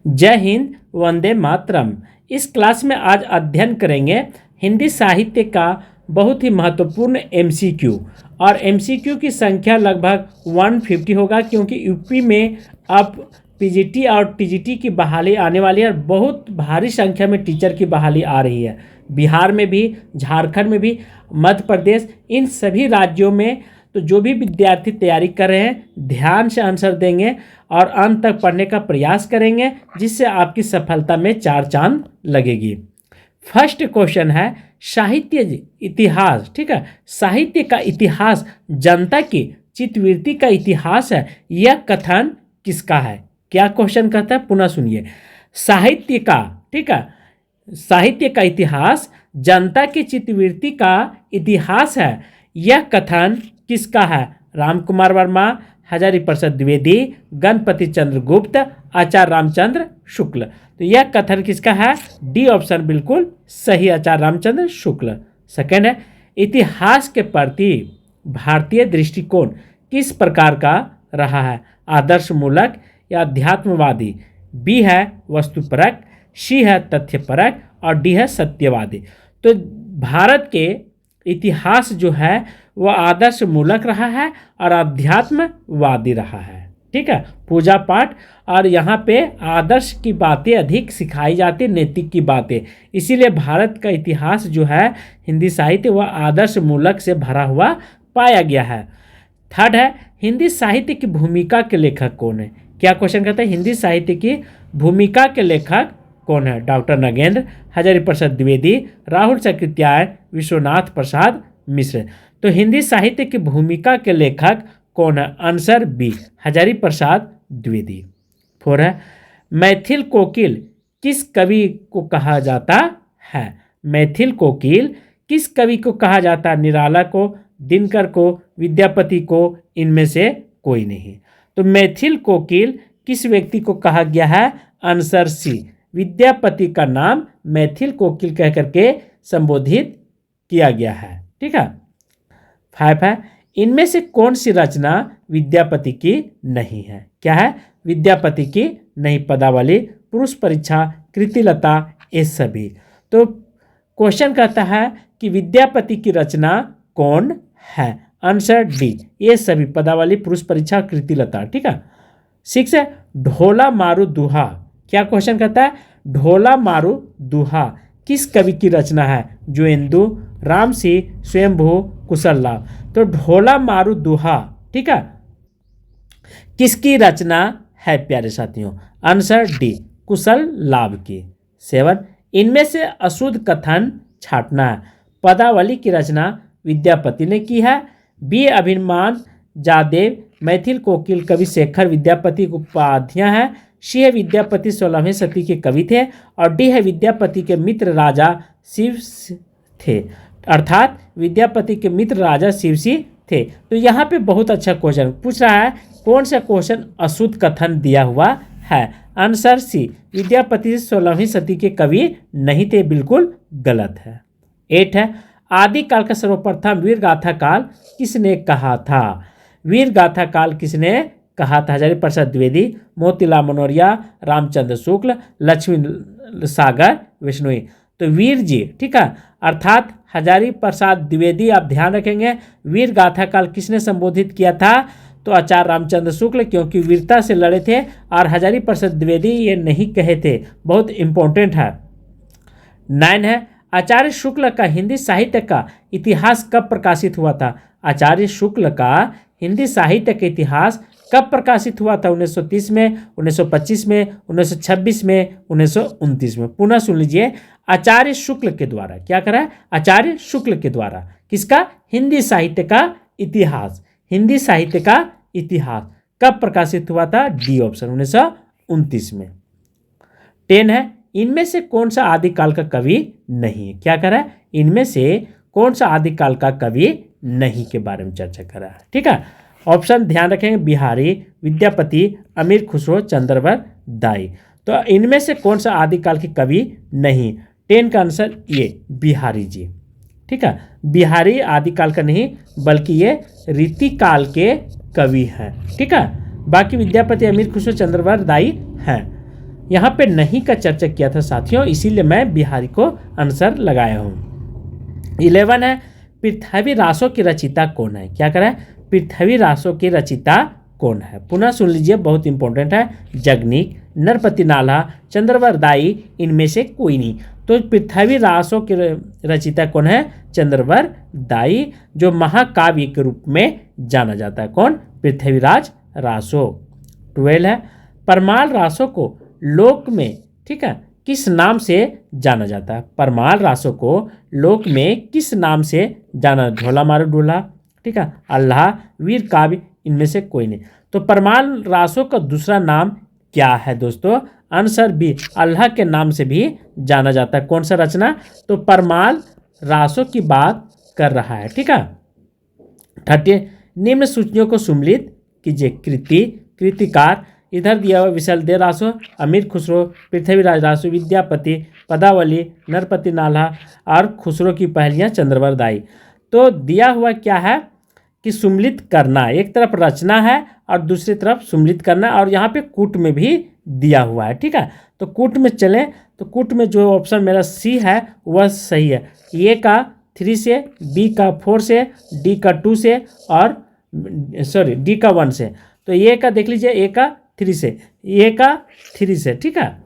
जय हिंद, वंदे मातरम। इस क्लास में आज अध्ययन करेंगे हिंदी साहित्य का बहुत ही महत्वपूर्ण एमसीक्यू। और एमसीक्यू की संख्या लगभग 150 होगा, क्योंकि यूपी में अब पीजीटी और टीजीटी की बहाली आने वाली है और बहुत भारी संख्या में टीचर की बहाली आ रही है। बिहार में भी, झारखंड में भी, मध्य प्रदेश, इन सभी राज्यों में। तो जो भी विद्यार्थी तैयारी कर रहे हैं ध्यान से आंसर देंगे और अंत तक पढ़ने का प्रयास करेंगे, जिससे आपकी सफलता में 4 चांद लगेगी। फर्स्ट क्वेश्चन है साहित्य इतिहास। ठीक है, साहित्य का इतिहास जनता की चित्तवृत्ति का इतिहास है। यह कथन किसका है? क्या क्वेश्चन कहता है, पुनः सुनिए। साहित्य का, ठीक है, साहित्य का इतिहास जनता की चित्तवृत्ति का इतिहास है। यह कथन किसका है? राम कुमार वर्मा, हजारी प्रसाद द्विवेदी, गणपति चंद्र गुप्त, आचार्य रामचंद्र शुक्ल। तो यह कथन किसका है? डी ऑप्शन बिल्कुल सही, आचार्य रामचंद्र शुक्ल। सेकंड है इतिहास के प्रति भारतीय दृष्टिकोण किस प्रकार का रहा है? आदर्शमूलक या अध्यात्मवादी? बी है वस्तुपरक, सी है तथ्यपरक और डी है सत्यवादी। तो भारत के इतिहास जो है वह आदर्श मूलक रहा है और अध्यात्मवादी रहा है। ठीक है, पूजा पाठ और यहाँ पे आदर्श की बातें अधिक सिखाई जाती, नैतिक की बातें। इसीलिए भारत का इतिहास जो है हिंदी साहित्य वह आदर्श मूलक से भरा हुआ पाया गया है। थर्ड है हिंदी साहित्य की भूमिका के लेखक कौन है? क्या क्वेश्चन कहता है? हिंदी साहित्य की भूमिका के लेखक कौन है? डॉक्टर नगेंद्र, हजारी प्रसाद द्विवेदी, राहुल सकृत्यायन, विश्वनाथ प्रसाद मिश्र। तो हिंदी साहित्य की भूमिका के लेखक कौन है? Answer B, Hazari Prasad Dwivedi. 4 है मैथिल कोकिल किस कवि को कहा जाता है? मैथिल कोकिल किस कवि को कहा जाता है? निराला को, दिनकर को, विद्यापति को, इनमें से कोई नहीं। तो मैथिल कोकिल किस व्यक्ति को कहा गया है? आंसर सी, विद्यापति का नाम मैथिल कोकिल कह करके संबोधित किया गया है। ठीक है। 5 है इनमें से कौन सी रचना विद्यापति की नहीं है? क्या है? विद्यापति की नहीं। पदावली, पुरुष परीक्षा, कृतिलता, ये सभी। तो क्वेश्चन कहता है कि विद्यापति की रचना कौन है? आंसर डी, ये सभी, पदावली, पुरुष परीक्षा, कृतिलता। ठीक है। 6 है ढोला मारू दुहा। क्या क्वेश्चन कहता है? ढोला मारू दुहा किस कवि की रचना है? जोएंदु, रामसिंह, स्वयंभू, कुशल लाभ। तो ढोला मारू दुहा, ठीक है, किसकी रचना है प्यारे साथियों? आंसर डी, कुशल लाभ की। 7 इनमें से अशुद्ध कथन छांटना है। पदावली की रचना विद्यापति ने की है। बी अभिमान जादेव, मैथिल कोकिल कवि शेखर विद्यापति की उपाधियां हैं। सी है विद्यापति 16वीं सदी के कवि थे और डी है विद्यापति के मित्र राजा शिव थे, अर्थात विद्यापति के मित्र राजा शिवसी थे। तो यहाँ पे बहुत अच्छा क्वेश्चन पूछ रहा है, कौन सा क्वेश्चन अशुद्ध कथन दिया हुआ है? आंसर सी, विद्यापति 16वीं सदी के कवि नहीं थे, बिल्कुल गलत है। 8 है आदिकाल का सर्वप्रथम वीर गाथा काल किसने कहा था? वीर गाथा काल किसने कहा था? हजारी प्रसाद द्विवेदी, मोतीलाल मनोरिया, रामचंद्र शुक्ल, लक्ष्मी सागर विष्णुई। तो वीर जी, ठीक है, अर्थात हजारी प्रसाद द्विवेदी। आप ध्यान रखेंगे वीर गाथा काल किसने संबोधित किया था? तो आचार्य रामचंद्र शुक्ल, क्योंकि वीरता से लड़े थे। और हजारी प्रसाद द्विवेदी ये नहीं कहे थे, बहुत इंपॉर्टेंट है। 9 है आचार्य शुक्ल का हिंदी साहित्य का इतिहास कब प्रकाशित हुआ था? आचार्य शुक्ल का हिंदी साहित्य का इतिहास कब प्रकाशित हुआ था? 1930 में, 1925 में, 1926 में, 1929 में। पुनः सुन लीजिए, आचार्य शुक्ल के द्वारा। क्या करा है? आचार्य शुक्ल के द्वारा। किसका? हिंदी साहित्य का इतिहास। हिंदी साहित्य का इतिहास कब प्रकाशित हुआ था? डी ऑप्शन, 1929 में। 10 है इनमें से कौन सा आदिकाल का कवि नहीं है? क्या करा है? इनमें से कौन सा आदिकाल का कवि नहीं के बारे में चर्चा करा है। ठीक है, ऑप्शन ध्यान रखेंगे, बिहारी, विद्यापति, अमीर खुसरो, चंद्रवर दाई। तो इनमें से कौन सा आदिकाल के कवि नहीं? 10 का आंसर ये बिहारी जी। ठीक है, बिहारी आदिकाल का नहीं बल्कि ये रीतिकाल के कवि हैं। ठीक है, बाकी विद्यापति, अमीर खुसरो, चंद्रवर दाई हैं। यहाँ पे नहीं का चर्चा किया था साथियों, इसीलिए मैं बिहारी को आंसर लगाया हूँ। 11 है पृथ्वी रासों की रचयिता कौन है। क्या करें, पृथ्वी रासों की रचयिता कौन है। पुनः सुन लीजिए, बहुत इंपॉर्टेंट है। जगनीक, नरपति नाला, चंद्रवरदाई, इनमें से कोई नहीं। तो पृथ्वी रासों के रचयिता कौन है, चंद्रवरदाई, जो महाकाव्य के रूप में जाना जाता है। कौन, पृथ्वीराज रासो। 12 है परमाल रासो को लोक में, ठीक है, किस नाम से जाना जाता है। परमाल रासो को लोक में किस नाम से जाना, ढोला मारो ढोला, ठीक है, अल्लाह, वीर काव्य, इनमें से कोई नहीं। तो परमाल रासो का दूसरा नाम क्या है दोस्तों, आंसर बी, अल्लाह के नाम से भी जाना जाता है। कौन सा रचना, तो परमाल रासो की बात कर रहा है, ठीक है। 30 निम्न सूचियों को सुम्मिलित कीजिए। कृति, कृतिकार, इधर दिया हुआ विशलदेव रासो, अमीर खुसरो, पृथ्वीराज रासो, विद्यापति, पदावली, नरपति नाला और खुसरो की पहलियाँ चंद्रवरदाई। तो दिया हुआ क्या है कि सुम्मिलित करना, एक तरफ रचना है और दूसरी तरफ सुम्मिलित करना, और यहाँ पे कूट में भी दिया हुआ है, ठीक है। तो कूट में चलें, तो कूट में जो ऑप्शन मेरा सी है वह सही है। ए का 3 से, बी का 4 से, डी का 2 से और सॉरी डी का 1 से। तो ए का देख लीजिए, ए का 3 से, ए का 3 से, ठीक है।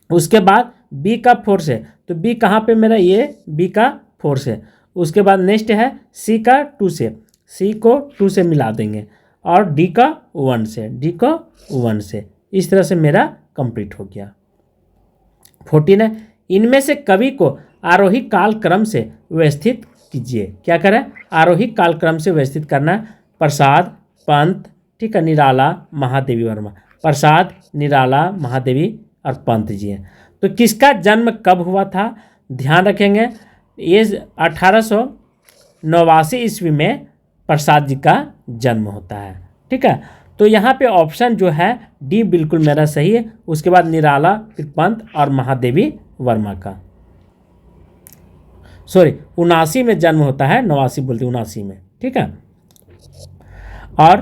उसके बाद बी का 4 से, तो बी कहाँ पे मेरा, ये बी का 4 से। उसके बाद नेक्स्ट है सी का 2 से, सी को 2 से मिला देंगे, और डी का 1 से, डी को 1 से। इस तरह से मेरा कंप्लीट हो गया। 14 है इनमें से कवि को आरोही काल क्रम से व्यवस्थित कीजिए। क्या करें, आरोही काल क्रम से व्यवस्थित करना। प्रसाद, पंत, ठीक है, निराला, महादेवी वर्मा। प्रसाद, निराला, महादेवी और पंत जी हैं। तो किसका जन्म कब हुआ था, ध्यान रखेंगे, ये 1889 ईस्वी में प्रसाद जी का जन्म होता है, ठीक है। तो यहाँ पे ऑप्शन जो है डी बिल्कुल मेरा सही है। उसके बाद निराला, फिर पंत और महादेवी वर्मा का, सॉरी 79 में जन्म होता है, 89 बोलते 79 में, ठीक है। और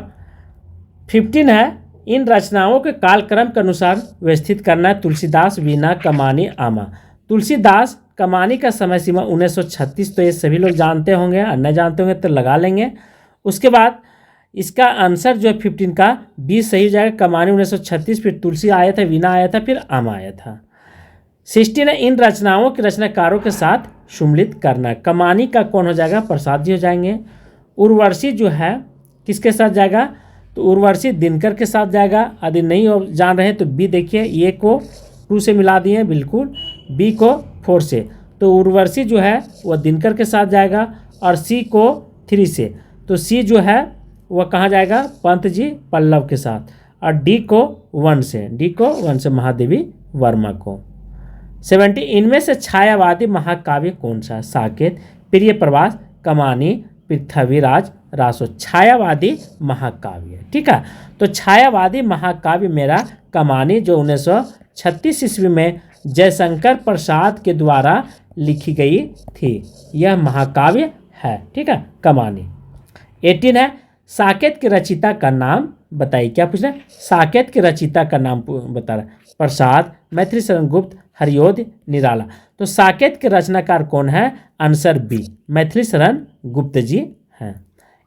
15 है इन रचनाओं के कालक्रम के अनुसार व्यवस्थित करना है। तुलसीदास, वीणा, कमानी, आमा। तुलसीदास कमानी का समय सीमा 1936, तो ये सभी लोग जानते होंगे, और न जानते होंगे तो लगा लेंगे। उसके बाद इसका आंसर जो है 15 का 20 सही हो जाएगा। कमानी 1936, फिर तुलसी आया था, वीणा आया था, फिर आमा आया था। 16 है इन रचनाओं के रचनाकारों के साथ सुम्मिलित करना। कमानी का कौन हो जाएगा, प्रसाद जी हो जाएंगे। उर्वशी जो है किसके साथ जाएगा, तो उर्वशी दिनकर के साथ जाएगा। यदि नहीं जान रहे तो बी देखिए, ए को 2 से मिला दिए बिल्कुल, बी को 4 से, तो उर्वशी जो है वह दिनकर के साथ जाएगा, और सी को 3 से, तो सी जो है वह कहाँ जाएगा, पंत जी पल्लव के साथ, और डी को 1 से, डी को 1 से महादेवी वर्मा को। 70 इनमें से छायावादी महाकाव्य कौन सा है। साकेत, प्रिय प्रवास, कमानी, पृथ्वीराज रासो। छायावादी महाकाव्य, ठीक है। तो छायावादी महाकाव्य मेरा कमानी, जो 1936 ईस्वी में जयशंकर प्रसाद के द्वारा लिखी गई थी, यह महाकाव्य है, ठीक है, कमानी। 18 है साकेत के रचयिता का नाम बताइए। क्या पूछ रहे हैं, साकेत के रचयिता का नाम बता रहा है। प्रसाद, मैथिली शरण गुप्त, हरियोध, निराला। तो साकेत के रचनाकार कौन है, आंसर बी, मैथिली शरण गुप्त जी हैं।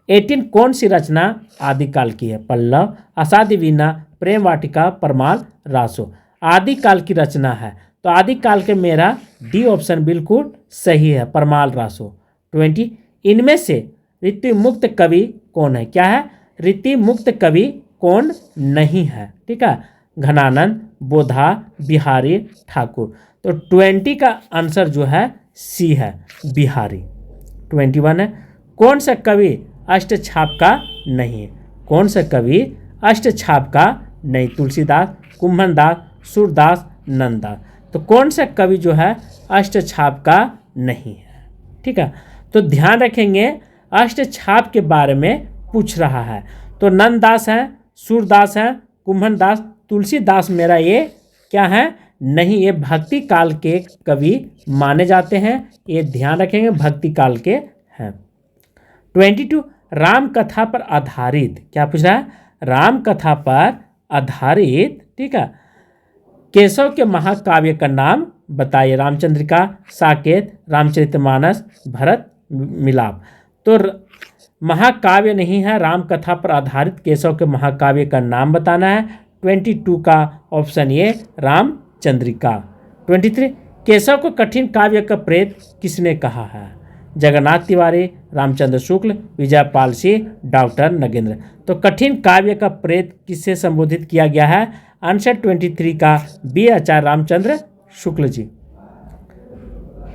18 कौन सी रचना आदिकाल की है। पल्लव, असाध्य वीणा, प्रेम वाटिका, परमाल रासो। आदिकाल की रचना है, तो आदिकाल के मेरा डी ऑप्शन बिल्कुल सही है, परमाल रासो। 20 इनमें से ऋतु मुक्त कवि कौन है। क्या है, ऋतु मुक्त कवि कौन नहीं है, ठीक है। घनानंद, बोधा, बिहारी, ठाकुर। तो 20 का आंसर जो है सी है, बिहारी। 21 है कौन सा कवि अष्टछाप का नहीं है। कौन सा कवि अष्टछाप का नहीं, तुलसीदास, कुंभनदास, सूरदास, नंददास। तो कौन सा कवि जो है अष्टछाप का नहीं है, ठीक है। तो ध्यान रखेंगे अष्टछाप के बारे में पूछ रहा है, तो नंददास है, सूरदास है, कुंभनदास, तुलसीदास मेरा ये क्या है नहीं, ये भक्ति काल के कवि माने जाते हैं, ये ध्यान रखेंगे भक्ति काल के हैं। 22 राम कथा पर आधारित, क्या पूछ रहा है, राम कथा पर आधारित, ठीक है, केशव के महाकाव्य का नाम बताइए। रामचंद्रिका, साकेत, रामचरितमानस, भरत मिलाप। तो महाकाव्य नहीं है, राम कथा पर आधारित केशव के महाकाव्य का नाम बताना है। 22 का ऑप्शन ए रामचंद्रिका। 23 केशव को कठिन काव्य का प्रेत किसने कहा है? जगन्नाथ तिवारी, रामचंद्र शुक्ल, विजयपाल सिंह, डॉक्टर नगेंद्र। तो कठिन काव्य का प्रेत किससे संबोधित किया गया है? आंसर 23 का बी आचार्य रामचंद्र शुक्ल जी।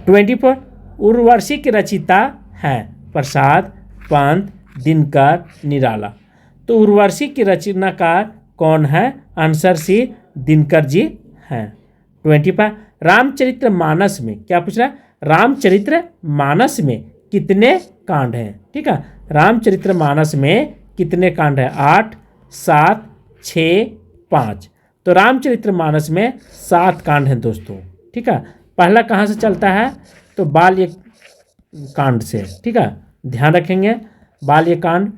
24 उर्वशी की रचयिता है प्रसाद, पंत, दिनकर, निराला। तो उर्वशी की रचनाकार कौन है? आंसर सी दिनकर जी हैं। 25 रामचरितमानस में क्या पूछ रहा है? रामचरितमानस में कितने कांड हैं? ठीक है, रामचरितमानस में कितने कांड हैं? 8, 7, 6, 5। तो रामचरितमानस में 7 कांड हैं दोस्तों। ठीक है, पहला कहाँ से चलता है? तो बाल्य कांड से। ठीक है, ध्यान रखेंगे, बाल्य कांड,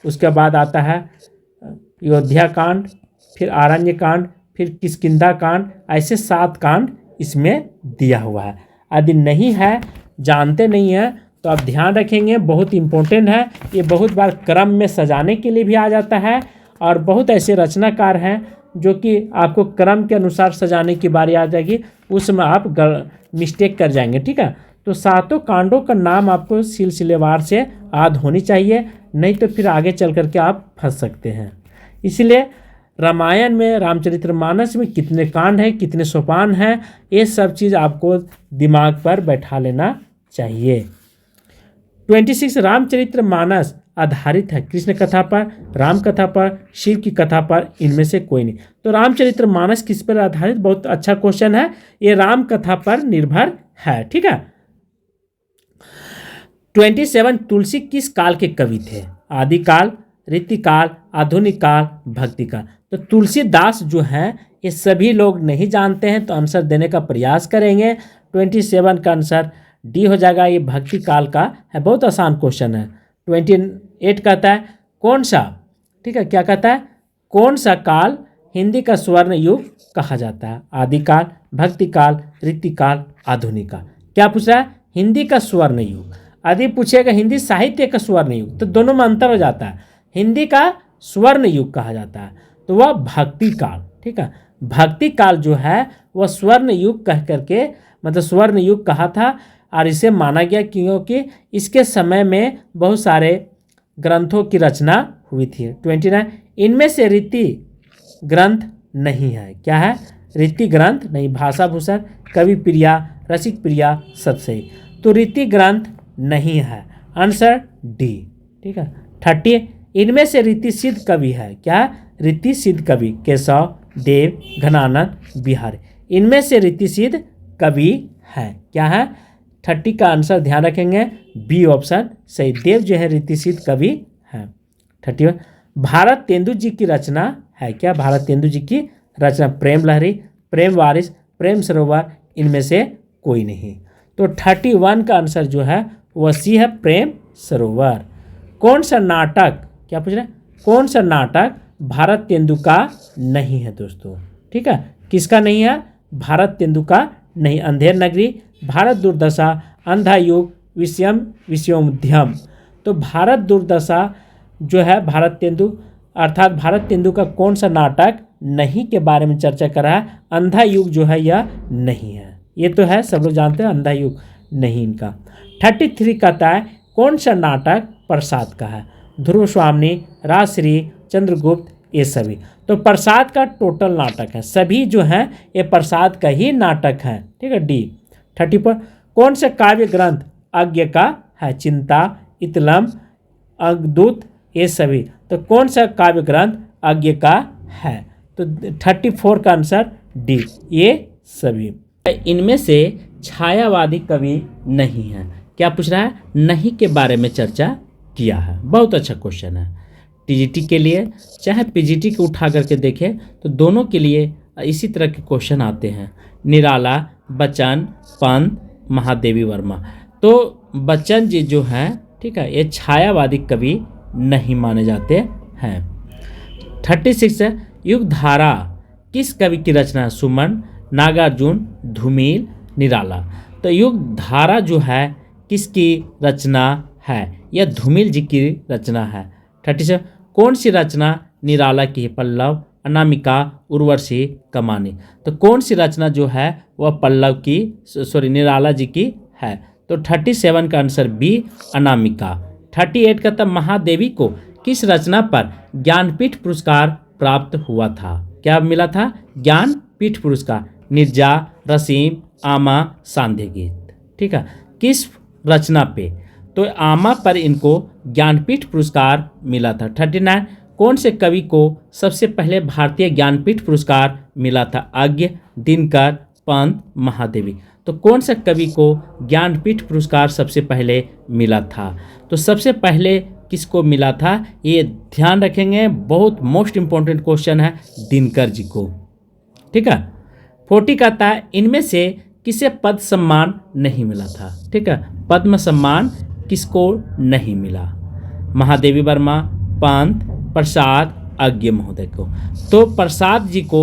उसके बाद आता है अयोध्या कांड, फिर आरण्य कांड, फिर किष्किंधा कांड, ऐसे 7 कांड इसमें दिया हुआ है। यदि नहीं है, जानते नहीं हैं, तो आप ध्यान रखेंगे, बहुत इंपॉर्टेंट है। ये बहुत बार क्रम में सजाने के लिए भी आ जाता है, और बहुत ऐसे रचनाकार हैं जो कि आपको क्रम के अनुसार सजाने की बारी आ जाएगी, उसमें आप मिस्टेक कर जाएंगे। ठीक है, तो 7 कांडों का नाम आपको सिलसिलेवार से याद होनी चाहिए, नहीं तो फिर आगे चल करके आप फंस सकते हैं। इसलिए रामायण में, रामचरितमानस में कितने कांड हैं, कितने सोपान हैं, ये सब चीज़ आपको दिमाग पर बैठा लेना चाहिए। 26 रामचरितमानस आधारित है कृष्ण कथा पर, राम कथा पर, शिव की कथा पर, इनमें से कोई नहीं। तो रामचरितमानस किस पर आधारित? बहुत अच्छा क्वेश्चन है, ये राम कथा पर निर्भर है। ठीक है। 27 तुलसी किस काल के कवि थे? आदिकाल, रीतिकाल, आधुनिक काल, भक्ति काल। तो तुलसीदास जो हैं ये सभी लोग नहीं जानते हैं, तो आंसर देने का प्रयास करेंगे। 27 का आंसर डी हो जाएगा, ये भक्ति काल का है। बहुत आसान क्वेश्चन है। 28 कहता है कौन सा, ठीक है, क्या कहता है? कौन सा काल हिंदी का स्वर्ण युग कहा जाता है? आदिकाल, भक्ति काल, रीतिकाल, आधुनिक काल। क्या पूछ रहा है? हिंदी का स्वर्ण युग। यदि पूछेगा हिंदी साहित्य का स्वर्ण युग, तो दोनों में अंतर हो जाता है। हिंदी का स्वर्ण युग कहा जाता है तो वह भक्ति काल। ठीक है, भक्ति काल जो है वह स्वर्ण युग कह करके, मतलब स्वर्ण युग कहा था, और इसे माना गया क्योंकि इसके समय में बहुत सारे ग्रंथों की रचना हुई थी। 29 इनमें से रीति ग्रंथ नहीं है। क्या है? रीति ग्रंथ नहीं। भाषा भूषण, कवि प्रिया, रसिक प्रिया, सतसई। तो रीति ग्रंथ नहीं है, आंसर डी। ठीक है। 30 इनमें से रीति सिद्ध कवि है। क्या? रीति सिद्ध कवि केशव, देव, घनानंद, बिहारी। इनमें से रीति सिद्ध कवि है। क्या है? 30 का आंसर ध्यान रखेंगे, बी ऑप्शन सही। देव जो है रीति सिद्ध कवि है। 31 भारत तेंदु जी की रचना है। क्या? भारत तेंदु जी की रचना प्रेम लहरी, प्रेम वारिस, प्रेम सरोवर, इनमें से कोई नहीं। तो 31 का आंसर जो है वह सी है, प्रेम सरोवर। कौन सा नाटक, क्या पूछ रहे हैं? कौन सा नाटक भारत तेंदु का नहीं है दोस्तों? ठीक है, किसका नहीं है? भारत तेंदु का नहीं। अंधेर नगरी, भारत दुर्दशा, अंधा युग, विषयम विषयोमध्यम। तो भारत दुर्दशा जो है भारत तेंदु, अर्थात भारत तेंदु का कौन सा नाटक नहीं के बारे में चर्चा कर रहा है। अंधा युग जो है यह नहीं है। ये तो है, सब लोग जानते हैं, अंधा युग नहीं इनका। 33 कहता है कौन सा नाटक प्रसाद का है? ध्रुव स्वामिनी, राजश्री, चंद्रगुप्त, ये सभी। तो प्रसाद का टोटल नाटक है, सभी जो हैं ये प्रसाद का ही नाटक है। ठीक है, डी। 34 कौन सा काव्य ग्रंथ अज्ञ का है? चिंता, इतलम, अग्दूत, ये सभी। तो कौन सा काव्य ग्रंथ अज्ञ का है? तो 34 का आंसर डी, ये सभी। इनमें से छायावादी कवि नहीं है। क्या पूछ रहा है? नहीं के बारे में चर्चा किया है। बहुत अच्छा क्वेश्चन है। टीजीटी के लिए चाहे पीजीटी को उठा करके देखें तो दोनों के लिए इसी तरह के क्वेश्चन आते हैं। निराला, बच्चन, पंत, महादेवी वर्मा। तो बच्चन जी जो हैं, ठीक है, ये छायावादी कवि नहीं माने जाते हैं। 36 युगधारा किस कवि की रचना है? सुमन, नागार्जुन, धूमिल, निराला। तो युग धारा जो है किसकी रचना है? यह धूमिल जी की रचना है। 37 कौन सी रचना निराला की है? पल्लव, अनामिका, उर्वशी, कमानी। तो कौन सी रचना जो है वह पल्लव की निराला जी की है? तो 37 का आंसर बी, अनामिका। 38 का तब महादेवी को किस रचना पर ज्ञानपीठ पुरस्कार प्राप्त हुआ था? क्या मिला था? ज्ञानपीठ पुरस्कार। निर्जा, रसीम, आमा, सांध्य गीत। ठीक है, किस रचना पे? तो आमा पर इनको ज्ञानपीठ पुरस्कार मिला था। 39 कौन से कवि को सबसे पहले भारतीय ज्ञानपीठ पुरस्कार मिला था? अज्ञ, दिनकर, पंत, महादेवी। तो कौन सा कवि को ज्ञानपीठ पुरस्कार सबसे पहले मिला था? तो सबसे पहले किसको मिला था? ये ध्यान रखेंगे, बहुत मोस्ट इंपॉर्टेंट क्वेश्चन है, दिनकर जी को। ठीक है। 40 कहता है इनमें से किसे पद्म सम्मान नहीं मिला था? ठीक है, पद्म सम्मान किसको नहीं मिला? महादेवी वर्मा, पंत, प्रसाद, अज्ञ महोदय को। तो प्रसाद जी को,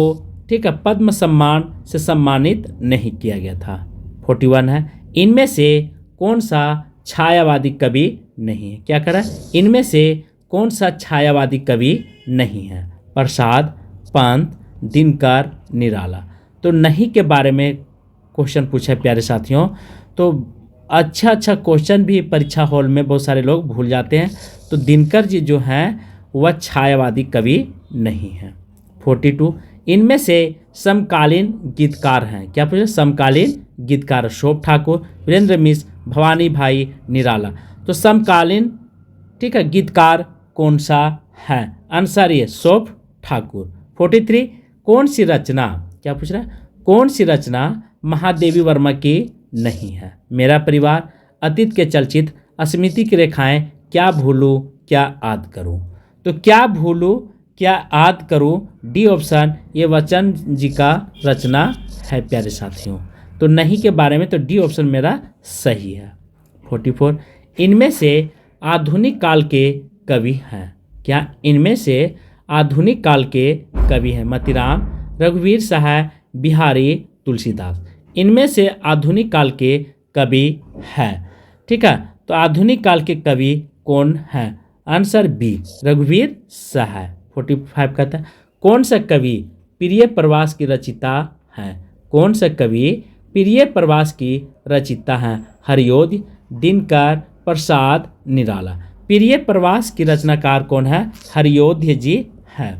ठीक है, पद्म सम्मान से सम्मानित नहीं किया गया था। 41 है इनमें से कौन सा छायावादी कवि नहीं है? क्या करा? इनमें से कौन सा छायावादी कवि नहीं है? प्रसाद, पंत, दिनकर, निराला। तो नहीं के बारे में क्वेश्चन पूछा है प्यारे साथियों। तो अच्छा क्वेश्चन भी परीक्षा हॉल में बहुत सारे लोग भूल जाते हैं। तो दिनकर जी जो हैं वह छायावादी कवि नहीं है। 42 इनमें से समकालीन गीतकार हैं। क्या पूछे? समकालीन गीतकार। अशोक ठाकुर, वीरेंद्र मिश्र, भवानी भाई, निराला। तो समकालीन, ठीक है, गीतकार कौन सा है? आंसर ये अशोक ठाकुर। 43 कौन सी रचना, क्या पूछ रहा है? कौन सी रचना महादेवी वर्मा की नहीं है? मेरा परिवार, अतीत के चलचित्र, स्मृति की रेखाएं, क्या भूलूं क्या याद करूं। तो क्या भूलूं क्या याद करूं, डी ऑप्शन, ये वचन जी का रचना है प्यारे साथियों। तो नहीं के बारे में तो डी ऑप्शन मेरा सही है। 44 इनमें से आधुनिक काल के कवि हैं। क्या? इनमें से आधुनिक काल के कवि हैं। मतीराम, रघुवीर सहाय, बिहारी, तुलसीदास। इनमें से आधुनिक काल के कवि हैं। ठीक है, तो आधुनिक काल के कवि कौन हैं? आंसर बी, रघुवीर सहाय। 45 कहता है कौन सा कवि प्रिय प्रवास की रचिता है? कौन सा कवि प्रिय प्रवास की रचिता है? हरियोध, दिनकर, प्रसाद, निराला। प्रिय प्रवास की रचनाकार कौन है? हरियोध जी है।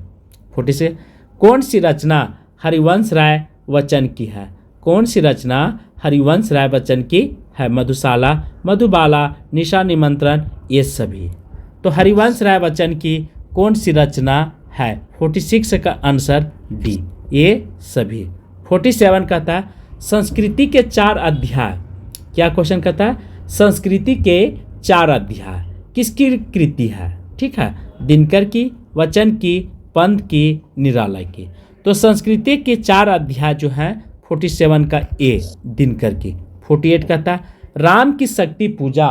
46 कौन सी रचना हरिवंश राय बच्चन की है? कौन सी रचना हरिवंश राय बच्चन की है? मधुशाला, मधुबाला, निशा निमंत्रण, ये सभी। तो हरिवंश राय बच्चन की कौन सी रचना है? 46 का आंसर डी, ये सभी। 47 कहता है संस्कृति के 4 अध्याय। क्या क्वेश्चन कहता है? संस्कृति के 4 अध्याय किसकी कृति है? ठीक है, दिनकर की, वचन की, पंत की, निराला की। तो संस्कृति के 4 अध्याय जो हैं 47 का ए, दिनकर की। 48 कहता है राम की शक्ति पूजा।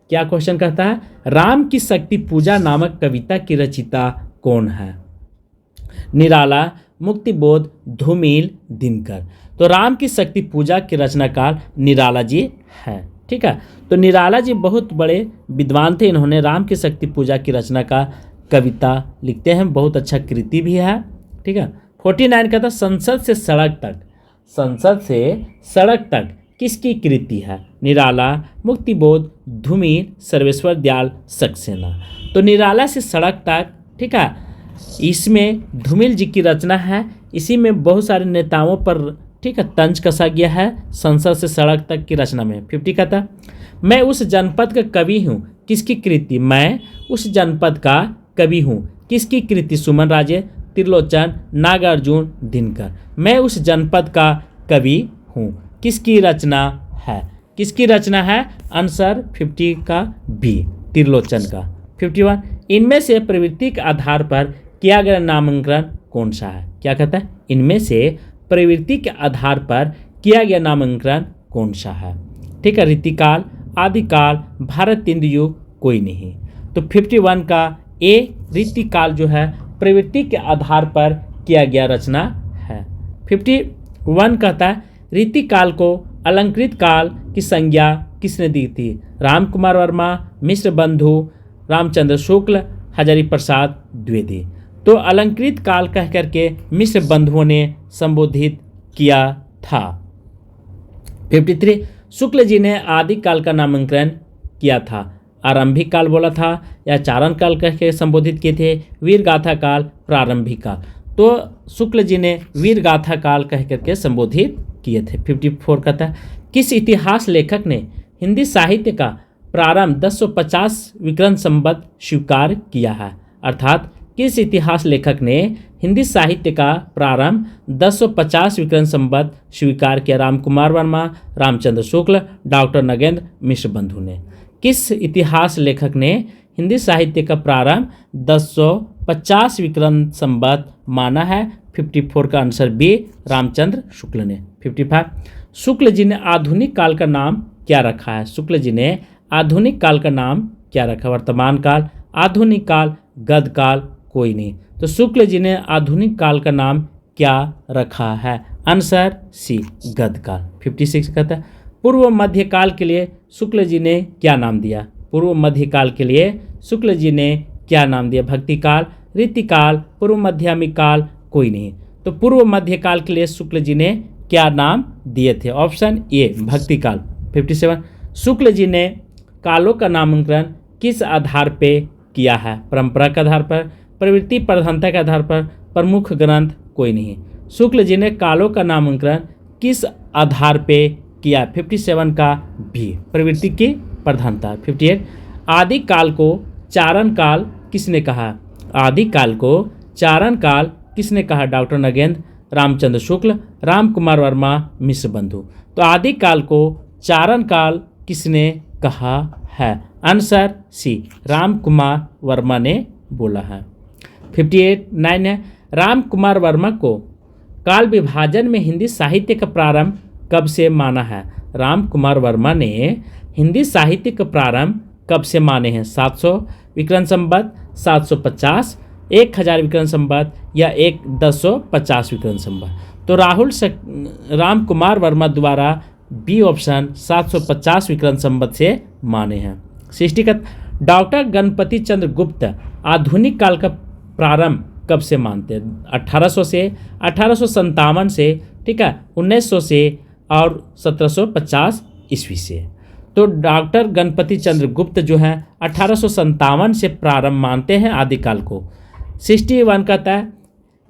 क्या क्वेश्चन कहता है? राम की शक्ति पूजा नामक कविता की रचिता कौन है? निराला, मुक्तिबोध, धूमिल, दिनकर। तो राम की शक्ति पूजा के रचनाकार निराला जी हैं। ठीक है, तो निराला जी बहुत बड़े विद्वान थे। इन्होंने राम की शक्ति पूजा की रचना का कविता लिखते हैं, बहुत अच्छा कृति भी है। ठीक है, 49 कहता संसद से सड़क तक। संसद से सड़क तक किसकी कृति है? निराला, मुक्तिबोध, धूमिल, सर्वेश्वर दयाल, सक्सेना। तो निराला से सड़क तक, ठीक है, इसमें धूमिल जी की रचना है। इसी में बहुत सारे नेताओं पर, ठीक है, तंज कसा गया है संसद से सड़क तक की रचना में। 50 कहता मैं उस जनपद का कवि हूँ, किसकी कृति? मैं उस जनपद का कवि हूँ, किसकी कृति? सुमन राजे, त्रिलोचन, नागार्जुन, दिनकर। मैं उस जनपद का कवि हूँ, किसकी रचना है? किसकी रचना है? आंसर 50 का बी, त्रिलोचन का। 51 इनमें से प्रवृत्ति के आधार पर किया गया नामांकन कौन सा है? क्या कहता है? इनमें से प्रवृत्ति के आधार पर किया गया नामांकन कौन सा है? ठीक है, रीतिकाल, आदिकाल, भारत इंद्र युग, कोई नहीं। तो 51 का ए, रीतिकाल जो है प्रवृत्ति के आधार पर किया गया रचना 51 कहता है रीतिकाल को अलंकृत काल की संज्ञा किसने दी थी? राम कुमार वर्मा, मिश्र बंधु, रामचंद्र शुक्ल, हजारी प्रसाद द्विवेदी। तो अलंकृत काल कह करके मिश्र बंधुओं ने संबोधित किया था। 53 शुक्ल जी ने आदि काल का नामकरण किया था। आरंभिक काल बोला था या चारण काल कह के संबोधित किए थे, वीर गाथा काल, प्रारंभिक काल। तो शुक्ल जी ने वीर गाथा काल कह करके संबोधित किए थे। 54 कहता है किस इतिहास लेखक ने हिंदी साहित्य का प्रारंभ 1050 विक्रम संवत स्वीकार किया है? अर्थात किस इतिहास लेखक ने हिंदी साहित्य का प्रारंभ 1050 विक्रम संवत स्वीकार किया? राम कुमार वर्मा, रामचंद्र शुक्ल, डॉक्टर नगेंद्र, मिश्र बंधु ने। किस इतिहास लेखक ने हिंदी साहित्य का प्रारंभ 1050 विक्रम संवत माना है? 54 का आंसर बी, रामचंद्र शुक्ल ने। 55 शुक्ल जी ने आधुनिक काल का नाम क्या रखा है? शुक्ल जी ने आधुनिक काल का नाम क्या रखा? वर्तमान काल, आधुनिक काल, गद्य काल, कोई नहीं। तो शुक्ल जी ने आधुनिक काल का नाम क्या रखा है? आंसर सी, गद्य काल। 56 कहता है पूर्व मध्य काल के लिए शुक्ल जी ने क्या नाम दिया? पूर्व मध्य काल के लिए शुक्ल जी ने क्या नाम दिया? भक्ति काल, रीतिकाल, पूर्व मध्यमिक काल, कोई नहीं। तो पूर्व मध्य काल के लिए शुक्ल जी ने क्या नाम दिए थे? ऑप्शन ए, भक्ति काल। 57 शुक्ल जी ने कालों का नामकरण किस आधार पे किया है? परंपरा के आधार पर, प्रवृत्ति प्रधानता के आधार पर, प्रमुख ग्रंथ, कोई नहीं। शुक्ल जी ने कालों का नामकरण किस आधार पे किया? 57 का भी, प्रवृत्ति की प्रधानता। 58 आदि काल को चारण काल किसने कहा? आदि काल को चारण काल किसने कहा? डॉक्टर नगेंद्र, रामचंद्र शुक्ल, राम कुमार वर्मा, मिश्र बंधु। तो आदि काल को चारण काल किसने कहा है? आंसर सी, राम कुमार वर्मा ने बोला है। 58 है राम कुमार वर्मा को काल विभाजन में हिंदी साहित्य का प्रारंभ कब से माना है? राम कुमार वर्मा ने हिंदी साहित्य का प्रारंभ कब से माने हैं? 700 विक्रम संवत, 750, 1000 विक्रम संवत या 1050 विक्रम संवत। तो राम कुमार वर्मा द्वारा बी ऑप्शन 750 विक्रम संवत से माने हैं। 60 डॉक्टर गणपति चंद्र गुप्त आधुनिक काल का प्रारंभ कब से मानते हैं? 1800 से, 1857 से, ठीक है, 1900 से और 1750 ईस्वी से। तो डॉक्टर गणपति चंद्र गुप्त जो है 1857 से प्रारंभ मानते हैं आदिकाल को। 61 कहता है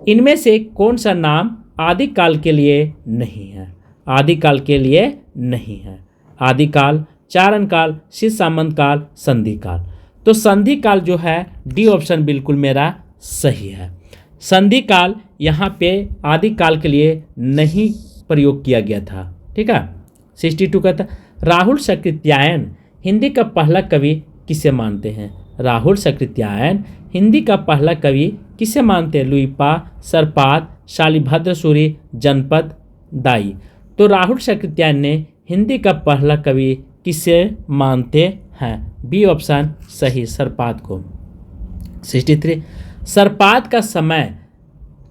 इनमें से कौन सा नाम आदिकाल के लिए नहीं है? आदिकाल के लिए नहीं है। आदिकाल, चारण काल, शीत सामंत काल, संधि काल। तो संधि काल जो है डी ऑप्शन बिल्कुल मेरा सही है। संधि काल यहाँ पे आदिकाल के लिए नहीं प्रयोग किया गया था, ठीक है। 62 कहता है राहुल सकृत्यायन हिंदी का पहला कवि किसे मानते हैं? राहुल सकृत्यायन हिंदी का पहला कवि किसे मानते हैं? लुइपा, सरपात, शालिभद्र सूरी, जनपद दाई। तो राहुल सकृत्यायन ने हिंदी का पहला कवि किसे मानते हैं? बी ऑप्शन सही, सरपात को। 63 सरपात का समय,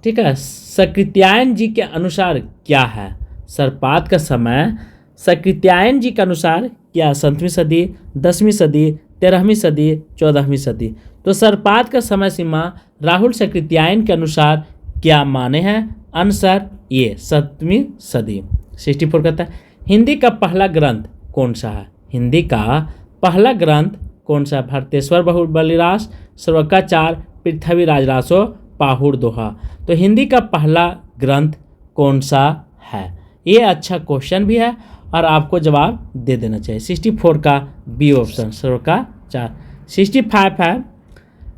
ठीक है, सकृत्यायन जी के अनुसार क्या है? सरपात का समय सकृत्यायन जी के अनुसार क्या? 7वीं सदी, 10वीं सदी, 13वीं सदी, 14वीं सदी। तो सरपात का समय सीमा राहुल सकृत्यायन के अनुसार क्या माने हैं? आंसर ये 7वीं सदी। 64 कहता है हिंदी का पहला ग्रंथ कौन सा है? हिंदी का पहला ग्रंथ कौन सा? भरतेश्वर बहुबलिरास, सर्वकाचार, पृथ्वीराज रासो, पाहुड़ दोहा। तो हिंदी का पहला ग्रंथ कौन सा है? ये अच्छा क्वेश्चन भी है और आपको जवाब दे देना चाहिए। 64 का बी ऑप्शन, सर्वकाचार। 65 है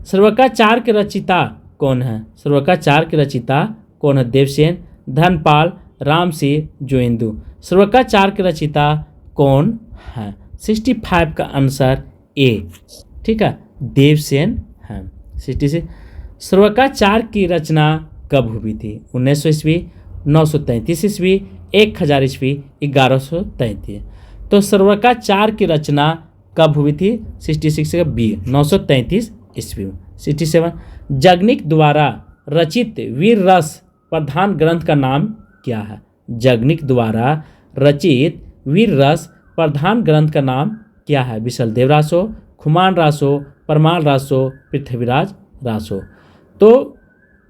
सर्वकाचार के रचिता कौन है? सर्वकाचार के रचिता कौन है? देवसेन, धनपाल, रामसिंह, जोइंदू। सर्वकाचार के रचिता कौन है? 65 का आंसर ए, ठीक है, देवसेन है। 66 सर्वकाचार की रचना कब हुई थी? 1900 ईस्वी, 933 ईस्वी, 1000 ईस्वी, 1133। तो सर्वकाचार की रचना कब हुई थी? 66 का बी, 933 ईस्वी। 67 जगनिक द्वारा रचित वीर रस प्रधान ग्रंथ का नाम क्या है? याज्ञनिक द्वारा रचित वीर रस प्रधान ग्रंथ का नाम क्या है? विशलदेव रासो, खुमान रासो, परमाल रासो, पृथ्वीराज रासो। तो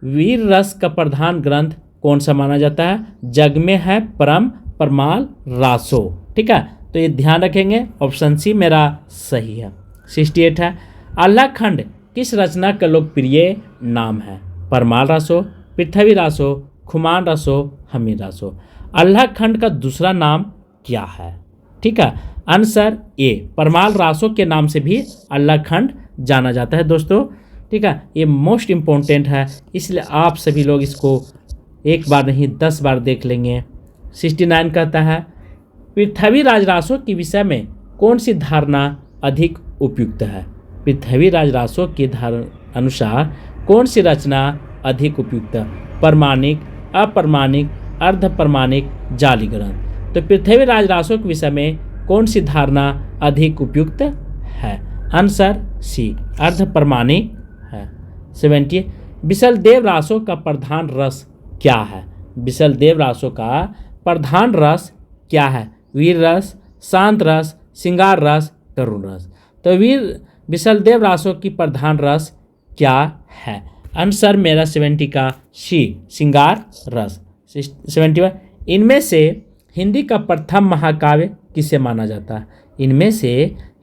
वीर रस का प्रधान ग्रंथ कौन सा माना जाता है? जग में है परमाल रासो। ठीक है, तो ये ध्यान रखेंगे। ऑप्शन सी मेरा सही है। 68 है, अल्लाह खंड किस रचना का लोकप्रिय नाम है? परमाल रासो, पृथ्वी रासो, खुमान रासो, हमीर रासो। अल्लाह खंड का दूसरा नाम क्या है? ठीक है, आंसर ए, परमाल रासो के नाम से भी अल्लाह खंड जाना जाता है दोस्तों। ठीक है, ये मोस्ट इम्पोर्टेंट है, इसलिए आप सभी लोग इसको एक बार नहीं 10 बार देख लेंगे। 69 कहता है, पृथ्वीराज रासो के विषय में कौन सी धारणा अधिक उपयुक्त है? पृथ्वीराज रासो के अनुसार कौन सी रचना अधिक उपयुक्त है? परमाणिक, अप्रमाणिक, अर्धप्रमाणिक, जाली ग्रंथ। तो पृथ्वीराज रासो के विषय में कौन सी धारणा अधिक उपयुक्त है? आंसर सी, अर्धप्रमाणिक है। 70, विशलदेव रासो का प्रधान रस क्या है? विशलदेव रासो का प्रधान रस क्या है? वीर रस, शांत रस, श्रृंगार रस, करुण रस। तो विशलदेव रासो की प्रधान रस क्या है? आंसर मेरा 70 का सी, श्रृंगार रस। 71, इनमें से हिंदी का प्रथम महाकाव्य किसे माना जाता है? इनमें से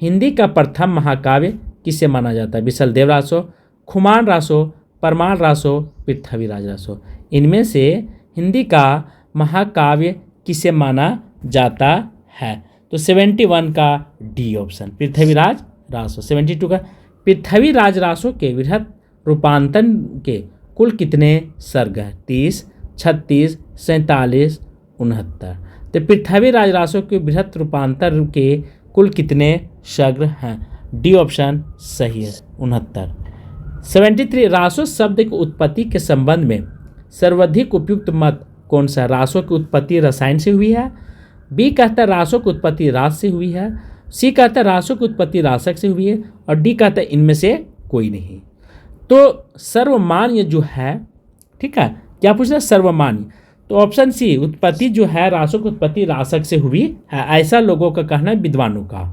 हिंदी का प्रथम महाकाव्य किसे माना जाता है? विशलदेव रासो, खुमान रासो, परमाल रासो, पृथ्वीराज रासो। इनमें से हिंदी का महाकाव्य किसे माना जाता है? तो 71 का डी ऑप्शन, पृथ्वीराज रासो। 72 का, पृथ्वीराज रासो के वृहत रूपांतरण के कुल कितने सर्ग हैं? 30, 36, 47, 69। तो पृथ्वीराज रासो के बृहत रूपांतर के कुल कितने सर्ग हैं? डी ऑप्शन सही है, 69। 73, रासो शब्द की उत्पत्ति के संबंध में सर्वाधिक उपयुक्त मत कौन सा? रासो की उत्पत्ति रसायन से हुई है। बी कहता है रासो की उत्पत्ति रास से हुई है। सी कहता है रासो की उत्पत्ति रासक से हुई है। और डी कहता है इनमें से कोई नहीं। तो सर्वमान्य जो है, ठीक है, क्या पूछना? सर्वमान्य। तो ऑप्शन सी, उत्पत्ति जो है रासो की उत्पत्ति रासक से हुई है, ऐसा लोगों का कहना है, विद्वानों का।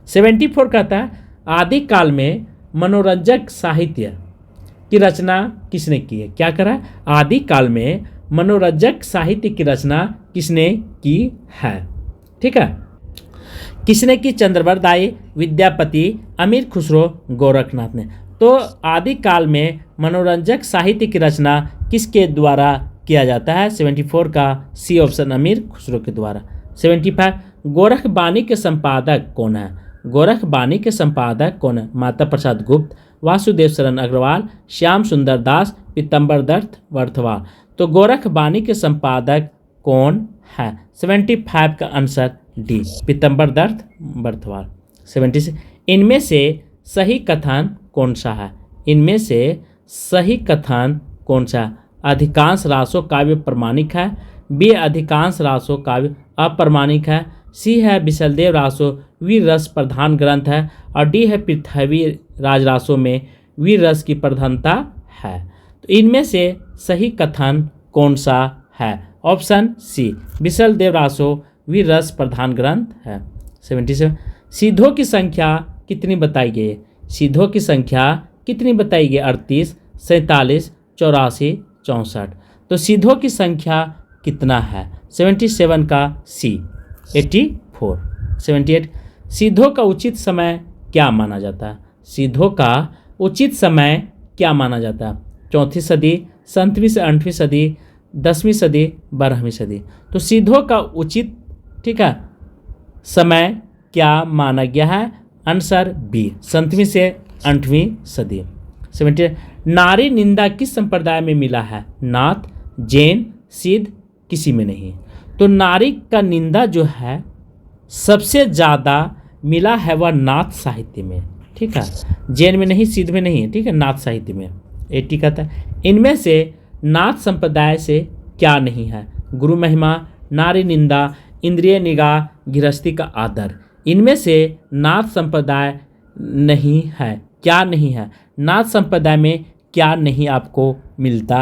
74 कहता है, आदि काल में मनोरंजक साहित्य की रचना किसने की है? क्या करा? आदि काल में मनोरंजक साहित्य की रचना किसने की है? ठीक है, किसने की? चंद्रवरदाई, विद्यापति, अमीर खुसरो, गोरखनाथ ने। तो आदि काल में मनोरंजक साहित्य की रचना किसके द्वारा किया जाता है? 74 का सी ऑप्शन, अमीर खुसरो के द्वारा। 75, गोरखबाणी के संपादक कौन है? गोरखबाणी के संपादक कौन है? माता प्रसाद गुप्त, वासुदेव शरण अग्रवाल, श्याम सुंदर दास, पीतम्बर दत्त बर्थवाल। तो गोरखबाणी के संपादक कौन है? 75 का आंसर डी, पीतम्बर दत्त बर्थवाल। 76, इनमें से सही कथन कौन सा है? इनमें से सही कथन कौन सा? अधिकांश रासो काव्य प्रमाणिक है। बी, अधिकांश रासो काव्य अप्रमाणिक है। सी है, विशलदेव रासो वीर रस प्रधान ग्रंथ है। और डी है, पृथ्वीराज रासो में वीर रस की प्रधानता है। तो इनमें से सही कथन कौन सा है? ऑप्शन सी, विशलदेव रासो वीर रस प्रधान ग्रंथ है। 77, सीधों की संख्या कितनी बताई गई? सीधों की संख्या कितनी बताई गई? 38, 47, 84, 64। तो सीधों की संख्या कितना है? 77 का सी, 84। 78, सीधों का उचित समय क्या माना जाता है? सीधों का उचित समय क्या माना जाता है? 4वीं सदी, 7वीं से 8वीं सदी, 10वीं सदी, 12वीं सदी। तो सीधों का उचित, ठीक है, समय क्या माना गया है? आंसर बी, 7वीं से 8वीं सदी। 78, नारी निंदा किस संप्रदाय में मिला है? नाथ, जैन, सिद्ध, किसी में नहीं। तो नारी का निंदा जो है सबसे ज़्यादा मिला है वह नाथ साहित्य में। ठीक है, जैन में नहीं, सिद्ध में नहीं, ठीक है, नाथ साहित्य में। 80 कहता है, इनमें से नाथ संप्रदाय से क्या नहीं है? गुरु महिमा, नारी निंदा, इंद्रिय निगाह, गृहस्थी का आदर। इनमें से नाथ संप्रदाय नहीं है। क्या नहीं है? नाथ संप्रदाय में क्या नहीं आपको मिलता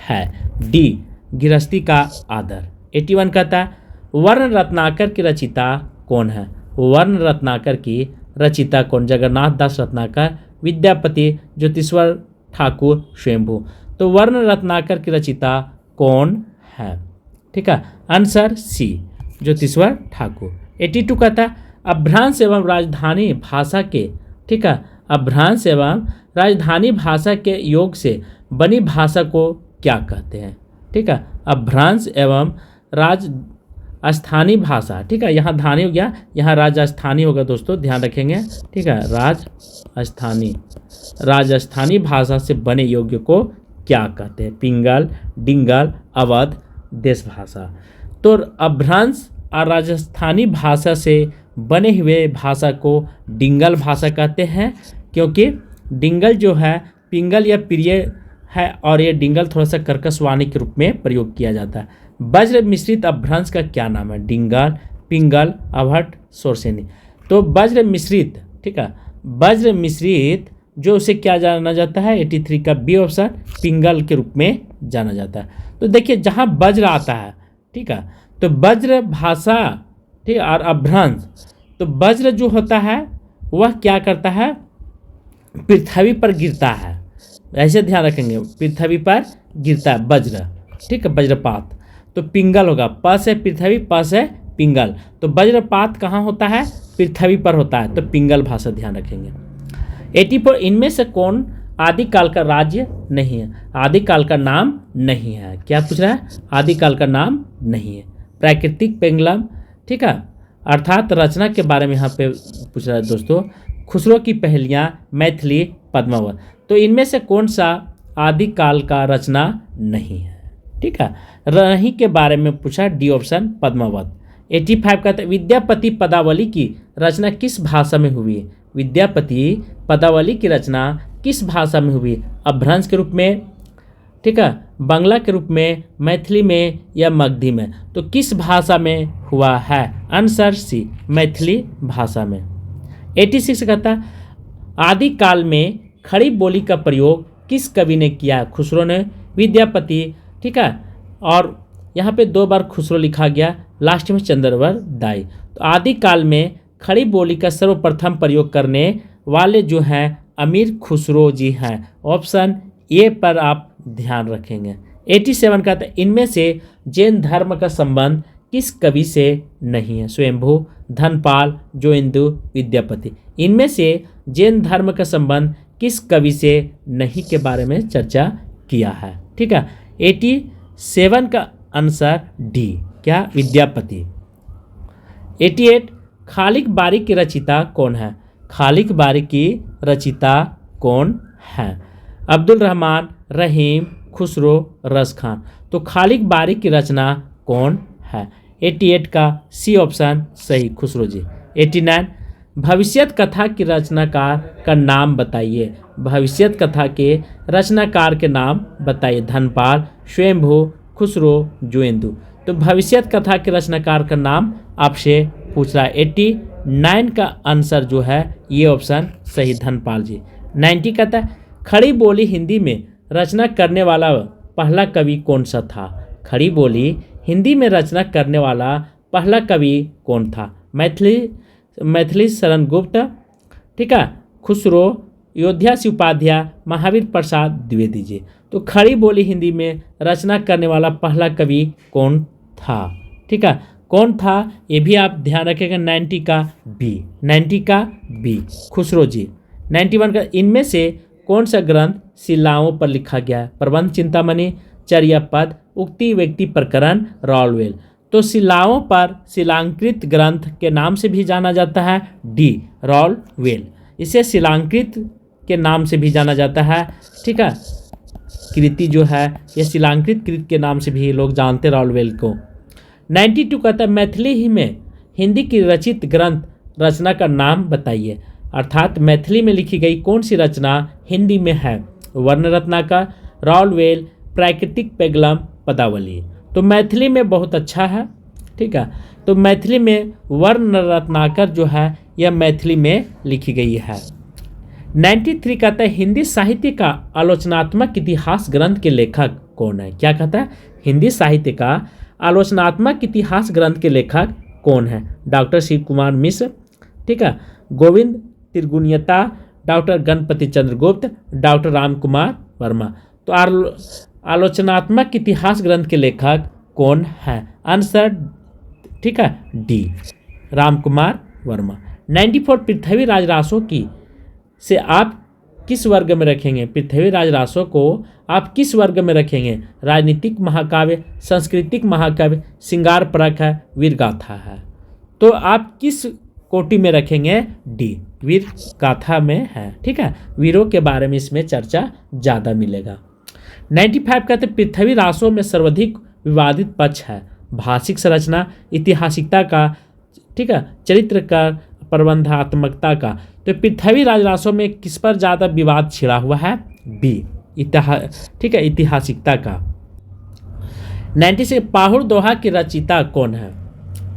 है? डी, गृहस्थी का आदर। 81 कहता है वर्ण रत्नाकर की रचिता कौन है? वर्ण रत्नाकर की रचिता कौन? जगन्नाथ दास रत्नाकर, विद्यापति, ज्योतिश्वर ठाकुर, स्वयंभू। तो वर्ण रत्नाकर की रचिता कौन है? ठीक है, आंसर सी, ज्योतिश्वर ठाकुर। 82 कहता है अभ्रांश एवं राजधानी भाषा के, ठीक है, अभ्रांश एवं राजधानी भाषा के योग से बनी भाषा को क्या कहते हैं? ठीक है, अभ्रांश एवं राजस्थानी भाषा, ठीक है, यहाँ धानी हो गया, यहाँ राजस्थानी होगा दोस्तों, ध्यान रखेंगे। ठीक है, राजस्थानी भाषा से बने योग्य को क्या कहते हैं? पिंगल, डिंगल, अवध, देश भाषा। तो अभ्रांश और राजस्थानी भाषा से बने हुए भाषा को डिंगल भाषा कहते हैं, क्योंकि डिंगल जो है पिंगल या प्रिय है और ये डिंगल थोड़ा सा कर्कश वाणी के रूप में प्रयोग किया जाता है। वज्र मिश्रित अभ्रंश का क्या नाम है? डिंगल, पिंगल, अवहट, सोरसेनी। तो वज्र मिश्रित, ठीक है, वज्र मिश्रित जो उसे क्या जाना जाता है? 83 का बी ऑप्शन, पिंगल के रूप में जाना जाता है। तो देखिए जहाँ वज्र आता है, ठीक है, तो वज्र भाषा, ठीक है, और अभ्रंश, तो वज्र जो होता है वह क्या करता है? पृथ्वी पर गिरता है, ऐसे ध्यान रखेंगे, पृथ्वी पर गिरता है वज्र, ठीक है, वज्रपात। तो पिंगल होगा, प से पृथ्वी, प से पिंगल, तो वज्रपात कहाँ होता है? पृथ्वी पर होता है, तो पिंगल भाषा ध्यान रखेंगे। 84 इनमें से कौन आदिकाल का राज्य नहीं है? आदिकाल का नाम नहीं है, क्या पूछ रहा है? आदिकाल का नाम नहीं है। प्राकृतिक पेंगलम, ठीक है, अर्थात रचना के बारे में यहाँ पे पूछ रहा है दोस्तों। खुसरो की पहेलियाँ, मैथिली, पद्मावत। तो इनमें से कौन सा आदिकाल का रचना नहीं है? ठीक है, रही के बारे में पूछा, डी ऑप्शन, पद्मावत। 85 कहते हैं विद्यापति पदावली की रचना किस भाषा में हुई? विद्यापति पदावली की रचना किस भाषा में हुई? अभ्रंश के रूप में, ठीक है, बांग्ला के रूप में, मैथिली में या मगधी में? तो किस भाषा में हुआ है? आंसर सी, मैथिली भाषा में। 86 कहता है आदिकाल में खड़ी बोली का प्रयोग किस कवि ने किया? खुसरो ने, विद्यापति, ठीक है, और यहाँ पे 2 बार खुसरो लिखा गया, लास्ट में चंद्रवर दाई। तो आदिकाल में खड़ी बोली का सर्वप्रथम प्रयोग करने वाले जो हैं अमीर खुसरो जी हैं। ऑप्शन ए पर आप ध्यान रखेंगे। 87 कहते हैं इनमें से जैन धर्म का संबंध किस कवि से नहीं है? स्वयंभू, धनपाल, जोइंदु, विद्यापति। इनमें से जैन धर्म का संबंध किस कवि से नहीं के बारे में चर्चा किया है? ठीक है, 87 का आंसर डी, क्या? विद्यापति। 88 खालिक बारी की रचिता कौन है? खालिक बारी की रचिता कौन है? अब्दुल रहमान, रहीम, खुसरो, रस खान। तो खालिक बारी की रचना कौन है? 88 का सी ऑप्शन सही, खुसरो जी। 89 भविष्यत कथा की रचनाकार का नाम बताइए। भविष्यत कथा के रचनाकार के नाम बताइए। धनपाल, स्वयंभू, खुसरो, जोइंदु। तो भविष्यत कथा के रचनाकार का नाम आपसे पूछ रहा है। 89 का आंसर जो है ये ऑप्शन सही, धनपाल जी। 90 कहता है खड़ी बोली हिंदी में रचना करने वाला पहला कवि कौन सा था? खड़ी बोली हिंदी में रचना करने वाला पहला कवि कौन था? मैथिली शरण गुप्त, ठीक है, खुसरो, योध्या से उपाध्याय, महावीर प्रसाद द्विवेदी जी। तो खड़ी बोली हिंदी में रचना करने वाला पहला कवि कौन था? ठीक है, कौन था ये भी आप ध्यान रखेंगे। 90 का बी, 90 का बी, खुसरो जी। 91 का इनमें से कौन सा ग्रंथ शिलाओं पर लिखा गया है? प्रबंध चिंतामणि, चर्या पद, उक्ति व्यक्ति प्रकरण, राउलवेल। तो शिलाओं पर शिलांकृत ग्रंथ के नाम से भी जाना जाता है, डी, राउलवेल। इसे शिलांकृत के नाम से भी जाना जाता है, ठीक है, कृति जो है यह शिलांकृत कृति के नाम से भी लोग जानते राउलवेल को। 92 कहता है मैथिली ही में हिंदी की रचित ग्रंथ रचना का नाम बताइए। अर्थात मैथिली में लिखी गई कौन सी रचना हिंदी में है? वर्ण रत्नाकर, राउलवेल, प्राकृतिक पेंगलम, पदावली। तो मैथिली में बहुत अच्छा है, ठीक है, तो मैथिली में वर्ण रत्नाकर जो है यह मैथिली में लिखी गई है। 93 कहता है हिंदी साहित्य का आलोचनात्मक इतिहास ग्रंथ के लेखक कौन है? क्या कहता है? हिंदी साहित्य का आलोचनात्मक इतिहास ग्रंथ के लेखक कौन है? डॉक्टर शिव कुमार मिश्र, ठीक है, गोविंद त्रिगुणियता, डॉक्टर गणपति चंद्र गुप्त, डॉक्टर राम कुमार वर्मा। तो आलोचनात्मक इतिहास ग्रंथ के लेखक कौन है? आंसर, ठीक है, डी, राम कुमार वर्मा। 94 पृथ्वीराज रासो की से आप किस वर्ग में रखेंगे? पृथ्वीराज रासो को आप किस वर्ग में रखेंगे? राजनीतिक महाकाव्य, सांस्कृतिक महाकाव्य, श्रृंगार परक है, वीर गाथा है। तो आप किस कोटि में रखेंगे? डी, वीर गाथा में है, ठीक है, वीरों के बारे में इसमें चर्चा ज़्यादा मिलेगा। 95 कहते पृथ्वी रासो में सर्वाधिक विवादित पक्ष है भाषिक संरचना, ऐतिहासिकता का, ठीक है, चरित्र का, प्रबंधात्मकता का। तो पृथ्वीराज रासो में किस पर ज़्यादा विवाद छिड़ा हुआ है? बी, ठीक है, ऐतिहासिकता का। 96 पाहुड़ दोहा की रचयिता कौन है?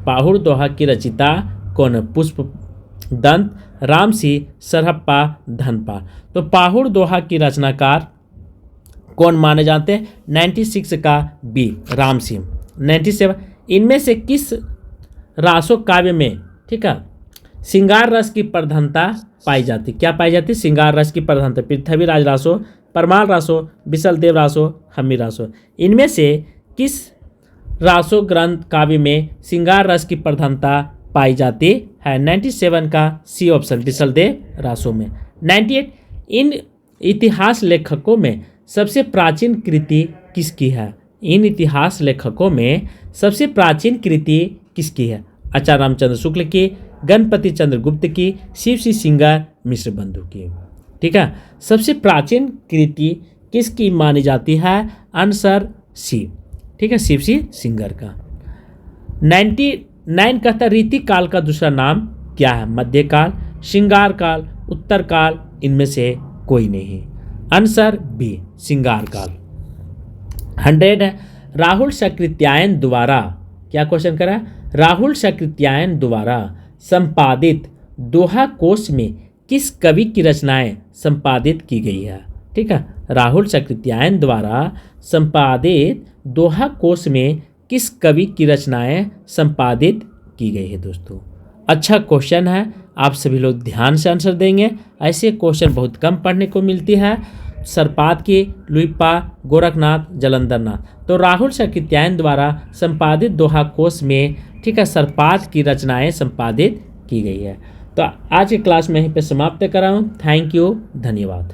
पाहुड़ दोहा की रचयिता कौन है? पुष्प दंत, राम सिंह, सरहप्पा, धनपाल। तो पाहुड़ दोहा की रचनाकार कौन माने जाते हैं? 96 का बी, राम सिंह। 97 इनमें से किस रासो काव्य में, ठीक है, श्रृंगार रस की प्रधानता पाई जाती? क्या पाई जाती? श्रृंगार रस की प्रधानता। पृथ्वीराज रासो, परमाल रासो, विशलदेव रासो, हम्मी रासो। इनमें से किस रासो ग्रंथ काव्य में श्रृंगार रस की प्रधानता पाई जाती है? 97 का सी ऑप्शन, विशलदेव रासो में। 98 इन इतिहास लेखकों में सबसे प्राचीन कृति किसकी है? इन इतिहास लेखकों में सबसे प्राचीन कृति किसकी है? आचार्य रामचंद्र शुक्ल की, गणपति चंद्र गुप्त की, शिव सी सिंगर, मिश्र बंधु की, ठीक है। सबसे प्राचीन कृति किसकी मानी जाती है? आंसर सी, ठीक है, शिव सी सिंगर का। 99 कहता है रीति काल का दूसरा नाम क्या है? मध्यकाल, श्रृंगार काल, उत्तर काल, इनमें से कोई नहीं। आंसर बी, श्रृंगार काल। 100 है राहुल सकृत्यायन द्वारा, क्या क्वेश्चन करा? राहुल सकृत्यायन द्वारा संपादित दोहा कोश में किस कवि की रचनाएं संपादित की गई है? ठीक है, राहुल सकृत्यायन द्वारा संपादित दोहा कोश में किस कवि की रचनाएं संपादित की गई है? दोस्तों अच्छा क्वेश्चन है, आप सभी लोग ध्यान से आंसर देंगे। ऐसे क्वेश्चन बहुत कम पढ़ने को मिलती है। सरपात की, लुइपा, गोरखनाथ, जलंधरनाथ। तो राहुल सकृत्यायन द्वारा संपादित दोहा कोश में, ठीक है, सरपात की रचनाएं संपादित की गई है। तो आज की क्लास में यहीं पे समाप्त कर रहा हूँ। थैंक यू, धन्यवाद।